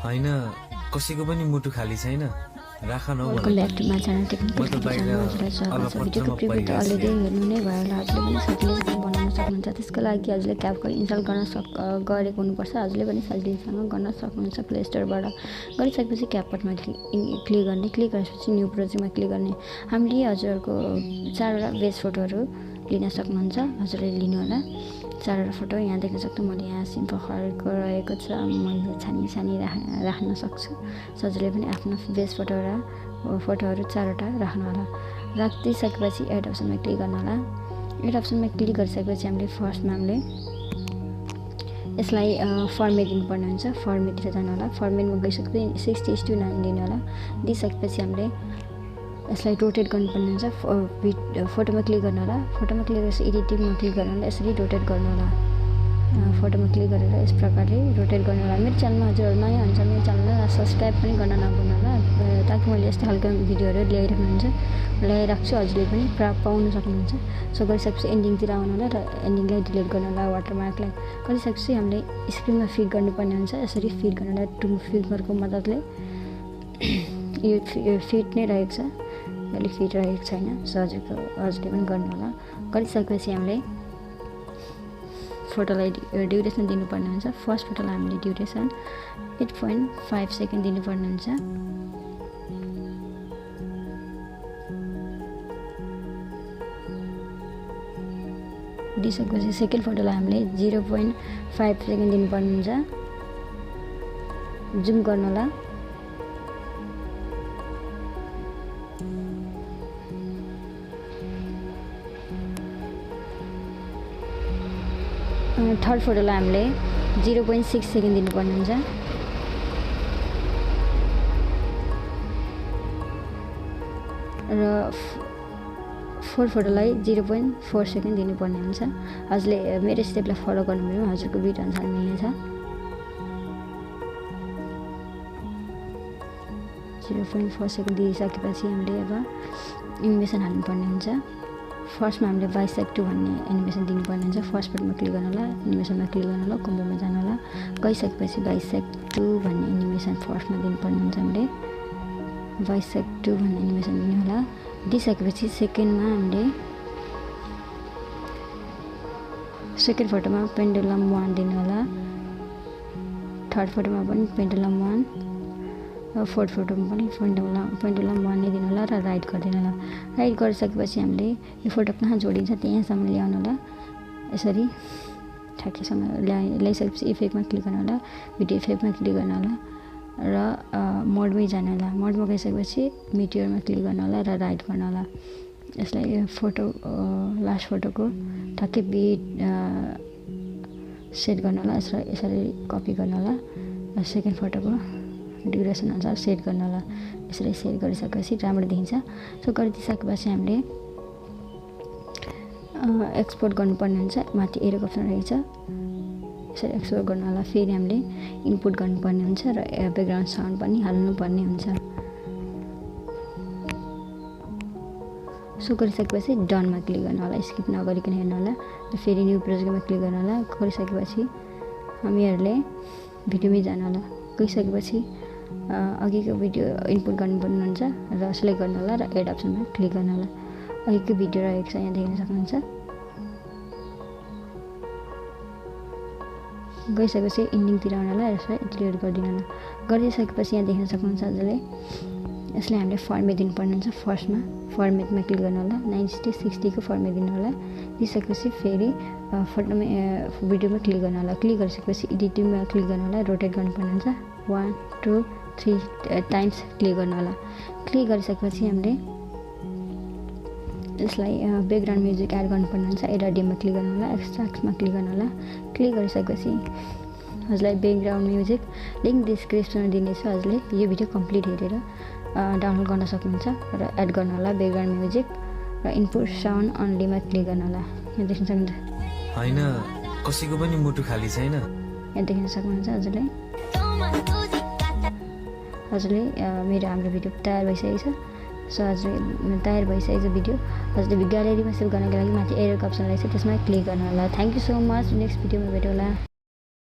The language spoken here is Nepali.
हैन कसैको पनि मुटु खाली छैन राख न welcome back to my channel technical हजुरलाई स्वागत छ। भिडियोको प्रिभ्यू त अलरेडी हेर्नु नै भयो होला। हजुरले पनि सजिलैसँग बनाउन सक्नुहुन्छ। त्यसको लागि हजुरले क्यापकट इन्स्टल गरेको हुनुपर्छ। हजुरले पनि सजिलैसँग गर्न सक्नुहुन्छ प्ले स्टोरबाट। गरिसकेपछि क्यापकटमा क्लिक गर्ने। क्लिक गरेपछि न्यू प्रोजेक्टमा क्लिक गर्ने। हामीले हजुरहरूको 4वटा बेस फोटोहरू लिन सक्नुहुन्छ। हजुरले लिनु होला 4वटा फोटो। यहाँ देख्न सक्छु मैले यहाँ सिम्पल खरेको रहेको छ। मैले छानी राख्न सक्छु। हजुरले पनि आफ्नो बेस फोटोहरू 4वटा राख्नु होला। राखिसकेपछि एड अप्सनमा क्लिक गर्नु होला। एड अप्सनमा क्लिक गरिसकेपछि हामीले फर्स्टमा यसलाई फर्मेट दिनुपर्ने हुन्छ। फर्मेटतिर जानु होला। फर्मेटमा गइसकेपछि 60:9 दिनु होला। दिइसकेपछि हामीले यसलाई रोटेट गर्नुपर्ने हुन्छ। फोटोमा क्लिक गर्नु होला। फोटोमा क्लिक गरेपछि एडिटिङमा क्लिक गर्नु होला। यसरी रोटेट गर्नु होला। फोटोमा क्लिक गरेर यस प्रकारले रोटेट गर्नु होला। मेरो च्यानलमा हजुरहरू नयाँ हुन्छ मेरो च्यानललाई सब्सक्राइब पनि गर्न नभुल्नु होला, ताकि मैले यस्तो खालको भिडियोहरू ल्याइराख्छु। हजुरले पनि पाउन सक्नुहुन्छ। सो गरिसकेपछि एन्डिङतिर आउनु होला र एन्डिङलाई डिलिट गर्नु होला। वाटरमार्कलाई गरिसकेपछि हामीले स्क्रिनमा फिट गर्नुपर्ने हुन्छ। यसरी फिट गर्नु होला। टु फिल्मरको मद्दतले यो फिट नै रहेको छ, अलिक फिट रहेको छैन। सो हजुरले पनि गर्नु होला। गरिसकेपछि हामीले फोटोलाई ड्युरेसन दिनुपर्ने हुन्छ। फर्स्ट फोटोलाई हामीले ड्युरेसन 8.5 सेकेन्ड दिनुपर्ने हुन्छ। दिइसकेपछि सेकेन्ड फोटोलाई हामीले 0.5 सेकेन्ड दिनुपर्ने हुन्छ। जुम गर्नु होला। थर्ड फोटोलाई हामीले 0.6 सेकेन्ड दिनुपर्ने हुन्छ। र फोर्थ फोटोलाई 0.4 सेकेन्ड दिनुपर्ने हुन्छ। हजुरले मेरो स्टेपलाई फलो गर्नुभयो हजुरको बिट अनुसार मिल्नेछ। 0.4 सेकेन्ड दिइसकेपछि हामीले अब एनिमेसन हाल्नुपर्ने हुन्छ। फर्स्टमा हामीले बाइसेक्ट 2 भन्ने एनिमेसन दिनुपर्ने हुन्छ। फर्स्ट फोटोमा क्लिक गर्नु होला। एनिमेसनमा क्लिक गर्नु होला। कम्बोमा जानु होला। गइसकेपछि बाइसेक्ट 2 भन्ने एनिमेसन फर्स्टमा दिनुपर्ने हुन्छ। हामीले बाइसेक्ट 2 भन्ने एनिमेसन दिनु होला। दिइसकेपछि सेकेन्डमा हामीले सेकेन्ड फोटोमा पेन्डुलम 1 दिनु होला। थर्ड फोटोमा पनि पेन्डुलम 1 र फोर्थ फोटोमा पनि पेन्डुलम 1 नै दिनु होला र राइट गरिदिनु होला। राइट गरिसकेपछि हामीले यो फोटो कहाँ जोडिन्छ त्यहाँसम्म ल्याउनु होला। यसरी ठ्याक्कैसँग ल्याइसकेपछि इफेक्टमा क्लिक गर्नु होला। भिडियो इफेक्टमा क्लिक गर्नु होला र मोडमै जानु होला। मोडमा गइसकेपछि मिटियरमा क्लिक गर्नु होला र राइट गर्नु होला। यसलाई फोटो लास्ट फोटोको ठ्याक्कै बिट सेट गर्नु होला। यसरी कपी गर्नु होला। सेकेन्ड फोटोको ड्युरेसन अनुसार सेट गर्नु होला। यसरी सेट गरिसकेपछि राम्रो देखिन्छ। सो गरिदिइसकेपछि हामीले एक्सपोर्ट गर्नुपर्ने हुन्छ। माथि एरोको अप्सन रहेको छ। यसरी एक्सपोर्ट गर्नु होला। फेरि हामीले इनपुट गर्नुपर्ने हुन्छ र ब्याकग्राउन्ड साउन्ड पनि हाल्नुपर्ने हुन्छ। सो गरिसकेपछि डनमा क्लिक गर्नु होला। स्किप नगरिकन हेर्नु होला र फेरि न्यू प्रोजेक्टमा क्लिक गर्नु होला। गरिसकेपछि हामीहरूले भिडियोमै जानु होला। गइसकेपछि अघिको भिडियो इनपुट गर्नुपर्ने हुन्छ र सिलेक्ट गर्नु होला र एड अप्सनमा क्लिक गर्नु होला। अघिको भिडियो रहेको छ यहाँ देख्न सक्नुहुन्छ। गइसकेपछि इन्डिङतिर आउनु होला र यसलाई डिलिट गरिदिनु होला। गरिदिइसकेपछि यहाँ देख्न सक्नुहुन्छ हजुरले यसलाई हामीले फर्मेट दिनुपर्ने हुन्छ। फर्स्टमा फर्मेटमा क्लिक गर्नु होला। 9:60 को फर्मेट दिनु होला। दिइसकेपछि फेरि फोटोमा भिडियोमा क्लिक गर्नु होला। क्लिक गरिसकेपछि एडिटिङमा क्लिक गर्नु होला। रोटेट गर्नुपर्ने हुन्छ। 1 2 3 टाइम्स क्लिक गर्नु होला। क्लिक गरिसकेपछि हामीले यसलाई ब्याकग्राउन्ड म्युजिक एड गर्नुपर्ने हुन्छ। एड अडियोमा क्लिक गर्नु होला। एक्सट्र्याक्टमा क्लिक गर्नु होला। क्लिक गरिसकेपछि हजुरलाई ब्याकग्राउन्ड म्युजिक लिङ्क डिस्क्रिप्सनमा दिनेछु। हजुरले यो भिडियो कम्प्लिट हेरेर डाउनलोड गर्न सक्नुहुन्छ र एड गर्नु होला ब्याकग्राउन्ड म्युजिक र इनपुट साउन्ड अनलीमा क्लिक गर्नु होला। यहाँ देख्न सक्नुहुन्छ हैन कसैको पनि मुटु खाली छैन। यहाँ देख्न सक्नुहुन्छ हजुरले मेरो हाम्रो भिडियो तयार भइसकेको छ। सो हजुरले तयार भइसकेको छ भिडियो। हजुरले ग्यालेरीमा सेभ गर्नको लागि माथि एरोको अप्सन रहेछ त्यसमा क्लिक गर्नु होला। Thank you so much. Next भिडियोमा भेटौँला।